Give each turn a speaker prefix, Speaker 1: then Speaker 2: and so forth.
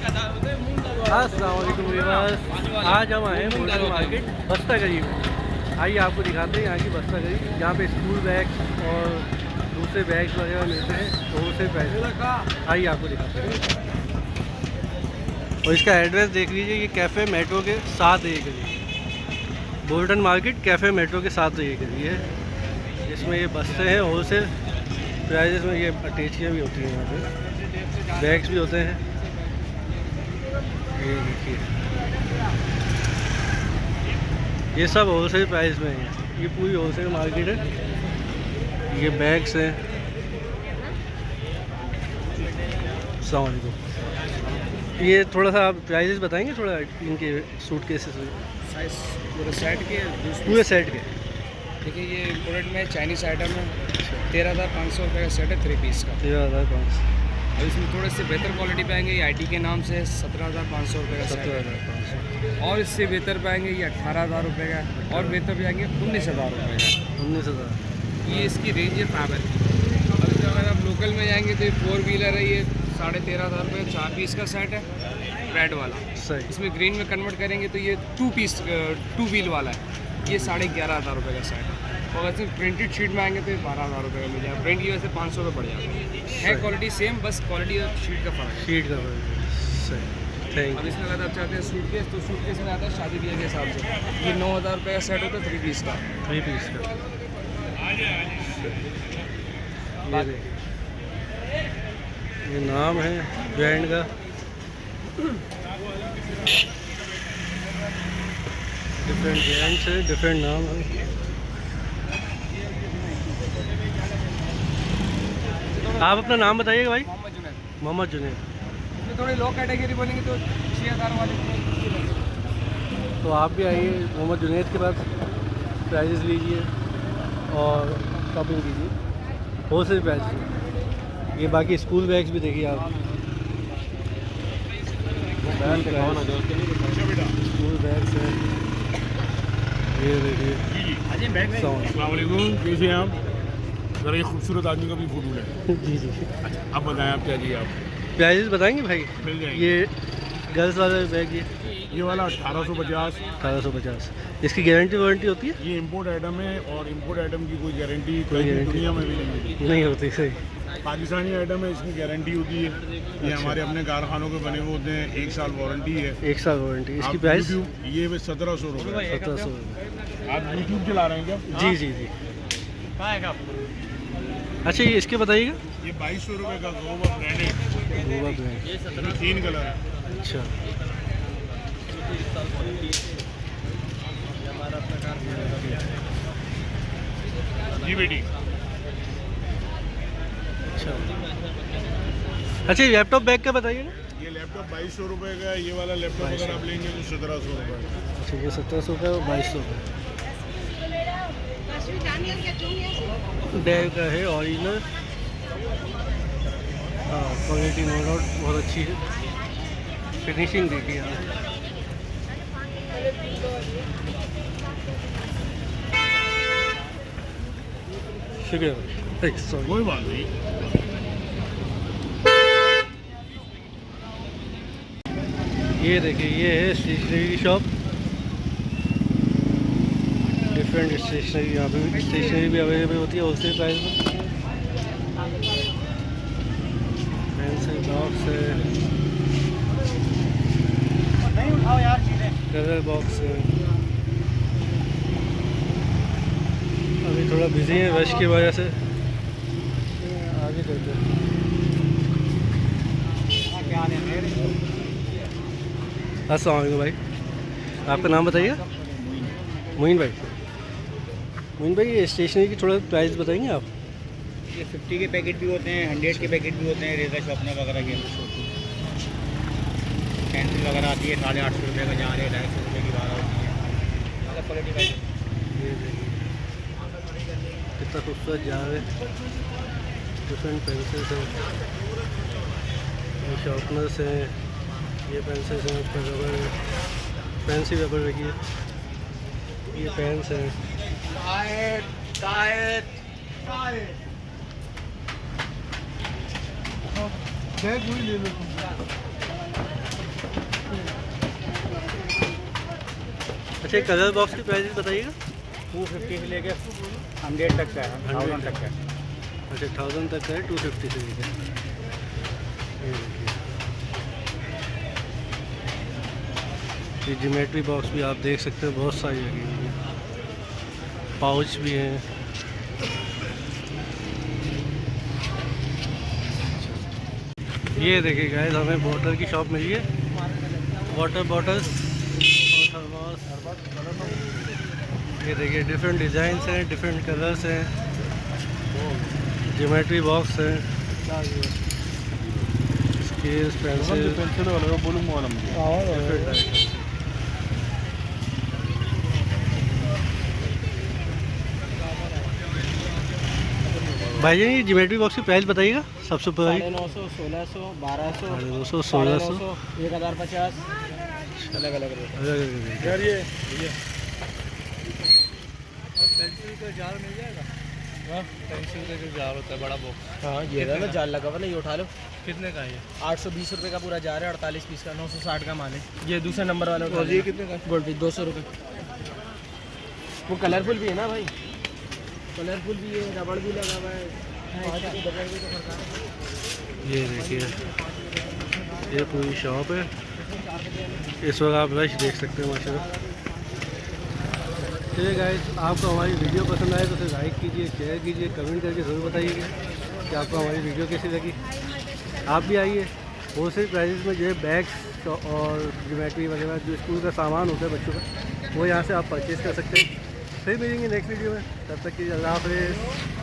Speaker 1: अस्सलाम वालेकुम व्यूअर्स, आज हम आए हैं बोल्टन मार्केट बस्ता करीब। आइए आपको दिखाते हैं यहाँ की बस्ता करीब, जहाँ पे स्कूल बैग्स और दूसरे बैग्स वगैरह मिलते हैं तो उसे पैसे। आइए आपको दिखाते हैं। और इसका एड्रेस देख लीजिए, ये कैफ़े मेट्रो के साथ एक गली, बोल्टन मार्केट कैफ़े मेट्रो के साथ एक गली है। इसमें ये बस्ते हैं होलसेल प्राइजेस में। ये अटैचियाँ भी होती हैं, यहाँ पे बैग्स भी होते हैं। ये देखिए, ये सब होलसेल प्राइस में है। ये पूरी होलसेल मार्केट है। ये बैग्स हैं। अस्सलाम वालेकुम। ये थोड़ा सा आप प्राइजेस बताएंगे थोड़ा इनके सूट केसेस
Speaker 2: साइज पूरे सेट के?
Speaker 1: पूरे सेट के।
Speaker 2: देखिए ये इम्पोर्टेड में चाइनीज़ आइटम है। 13,500 रुपये का सेट है 3 पीस का।
Speaker 1: 13,500।
Speaker 2: और इसमें थोड़े से बेहतर क्वालिटी पाएंगे, ये आईटी के नाम से 17,500 रुपये का सेट है।
Speaker 1: 17,500।
Speaker 2: और इससे बेहतर पाएंगे ये 18,000 रुपये का, और बेहतर जाएंगे 19,000 रुपये का।
Speaker 1: 19,000।
Speaker 2: ये इसकी रेंज है फाइबर की। और इसमें अगर आप लोकल में जाएंगे तो ये 4 व्हीलर है, ये 13,500 रुपये 4 पीस का सेट है, रेड वाला।
Speaker 1: सही।
Speaker 2: इसमें ग्रीन में कन्वर्ट करेंगे तो ये 2 व्हील वाला है, ये 11,500 रुपये का सेट है। और वैसे प्रिंटेड शीट में आएंगे तो ये 12,000 रुपये का मिल जाएगा। प्रिंट की वजह से 500 रुपये बढ़ जाएगा। है क्वालिटी सेम, बस क्वालिटी और शीट का फ़र्क है।
Speaker 1: शीट का सही। थैंक
Speaker 2: अब इसमें अगर आप चाहते हैं सूटकेस, तो सूटकेस में आता है शादी ब्याह के हिसाब से। ये 9,000 रुपये का सेट होता है 3 पीस का।
Speaker 1: 3 पीस का। ये देखिए, ये नाम है ब्रांड का। डिफरेंट ब्रांड्स है, डिफरेंट नाम है। आप अपना नाम बताइएगा भाई।
Speaker 2: मोहम्मद जुनैद।
Speaker 1: मोहम्मद जुनैद।
Speaker 2: इसमें थोड़ी लो कैटेगरी बोलेंगे तो 6,000 वाले।
Speaker 1: तो आप भी आइए मोहम्मद जुनैद के पास, प्राइजेस लीजिए और शॉपिंग कीजिए होलसेल प्राइस। ये बाकी स्कूल बैग्स भी देखिए आप। स्कूल बैग्स हैं, ये देखिए।
Speaker 3: अस्सलाम वालेकुम, कैसे हैं आप? ज़रा ये खूबसूरत आदमी का भी फोटो लें।
Speaker 1: जी जी।
Speaker 3: आप बताएं, आप क्या चाहिए? आप
Speaker 1: प्राइजेस बताएंगे भाई?
Speaker 3: मिल जाएंगे।
Speaker 1: ये गर्ल्स वाला बैग
Speaker 3: ये वाला 1850।
Speaker 1: 1850। इसकी गारंटी वारंटी होती है?
Speaker 3: ये इंपोर्ट आइटम है, और इंपोर्ट आइटम की कोई गारंटी
Speaker 1: कोई गारंटी
Speaker 3: दुनिया में भी नहीं मिलती।
Speaker 1: नहीं होती। सही।
Speaker 3: पाकिस्तानी आइटम है, इसकी गारंटी होती है। ये हमारे अपने कारखानों के बने हुए होते हैं, 1 साल वारंटी है।
Speaker 1: 1 साल वारंटी। इसकी
Speaker 3: आप
Speaker 1: प्राइस?
Speaker 3: ये 1700 रुपये।
Speaker 1: 1700।
Speaker 3: आप यूट्यूब चला रहे हैं क्या?
Speaker 1: जी जी जी। अच्छा, ये इसके बताइएगा।
Speaker 3: ये 2200 रुपये का गोवा ब्रांडेड।
Speaker 1: गोवा ब्रांड।
Speaker 3: इसमें 3 कलर है।
Speaker 1: अच्छा।
Speaker 3: जी बेटी।
Speaker 1: अच्छा, ये लैपटॉप बैग का बताइएगा।
Speaker 3: ये लैपटॉप 2200 रुपये का है। ये वाला लैपटॉप अगर आप लेंगे तो 1700 रुपये का।
Speaker 1: अच्छा, ये 1700 का और 2200 का डेल का है, ओरिजिनल। हाँ, क्वालिटी नो डाउट बहुत अच्छी है। फिनिशिंग देखिए आप। शुक्रिया भाई। सॉरी।
Speaker 3: कोई बात नहीं।
Speaker 1: ये देखिए, ये है स्टेशनरी की शॉप। डिफरेंट स्टेशनरी, यहाँ पे भी स्टेशनरी भी अवेलेबल होती है होलसेल प्राइस में। पेंसिल बॉक्स है, कलर बॉक्स है। अभी थोड़ा बिजी है रश की वजह से, आगे चलते हैं। अस्सलाम वालेकुम भाई, आपका नाम बताइए। मोइन भाई। मोइन भाई, ये स्टेशनरी की थोड़ा प्राइस बताएंगे आप?
Speaker 4: ये 50 के पैकेट भी होते हैं, 100 के पैकेट भी होते हैं। रेजर शॉर्पनर वगैरह के पेंसिल वगैरह आती है 850 रुपये का, जहाँ 250 रुपये की 12 होती है। अलग क्वालिटी का।
Speaker 1: ये देखिए कितना खूबसूरत जार है। डिफरेंट पेंसिल्स हैं, ये शार्पनर्स हैं, ये पेंसिल्स हैं, उसका रबर है, पेंसिल रबर रखी है। ये पेन्स हैं।
Speaker 3: बैग वही ले लो तुम।
Speaker 1: अच्छा कलर बॉक्स की प्राइस बताइएगा।
Speaker 4: 250 से लेके 100 तक का है, 1000 तक का है।
Speaker 1: अच्छा 1000 तक का है, 250 से लेकर। ये देखिए, ये ज्योमेट्री बॉक्स भी आप देख सकते हैं, बहुत सारी लगी हुई है। पाउच भी हैं। ये देखिए गाइस, हमें वाटर की शॉप मिली है, वाटर बॉटल्स और थर्मोस। ये देखिए डिफरेंट डिज़ाइंस हैं, डिफरेंट कलर्स हैं, ज्योमेट्री बॉक्स हैं, स्केल्स, पेंसिल, डिफरेंट टाइप। भाई जी, ये ज्योमेट्री बॉक्स की प्राइस बताइएगा सबसे पहले।
Speaker 2: 950, 1600, 1200,
Speaker 1: 200, 1600
Speaker 2: 1050, अलग अलग रेट।
Speaker 1: अलग
Speaker 3: यार ये
Speaker 2: पेंसिल का जार मिल जाएगा। पेंसिल का जो जार होता है बड़ा बॉक्स।
Speaker 5: हाँ ये रहा ना जाल लगा हुआ ना, ये उठा लो।
Speaker 2: कितने का है ये?
Speaker 5: 820 रुपये का पूरा जार है, 48 पीस का, 960 का माल है। ये दूसरे नंबर वाला उठा
Speaker 2: और ये
Speaker 5: लेना।
Speaker 2: कितने का?
Speaker 5: गोल्ड पीस 200 रुपये। वो कलरफुल भी है ना भाई, कलरफुल भी है, रबड़ भी लगा हुआ है।
Speaker 1: ये देखिए, ये पूरी शॉप है। इस वक्त आप रश देख सकते हैं माशाल्लाह। चलिए गाइस, आपको हमारी वीडियो पसंद आए तो उसे लाइक कीजिए, शेयर कीजिए, कमेंट करके ज़रूर बताइएगा कि आपको हमारी वीडियो कैसी लगी। आप भी आइए, होलसेल प्राइसेस में जो है बैग्स और ज्योमेट्री वगैरह जो स्कूल का सामान होता है बच्चों का, वो यहाँ से आप परचेज़ कर सकते हैं। फिर मिलेंगे नेक्स्ट वीडियो में, तब तक के लिए अल्लाह हाफ़िज़।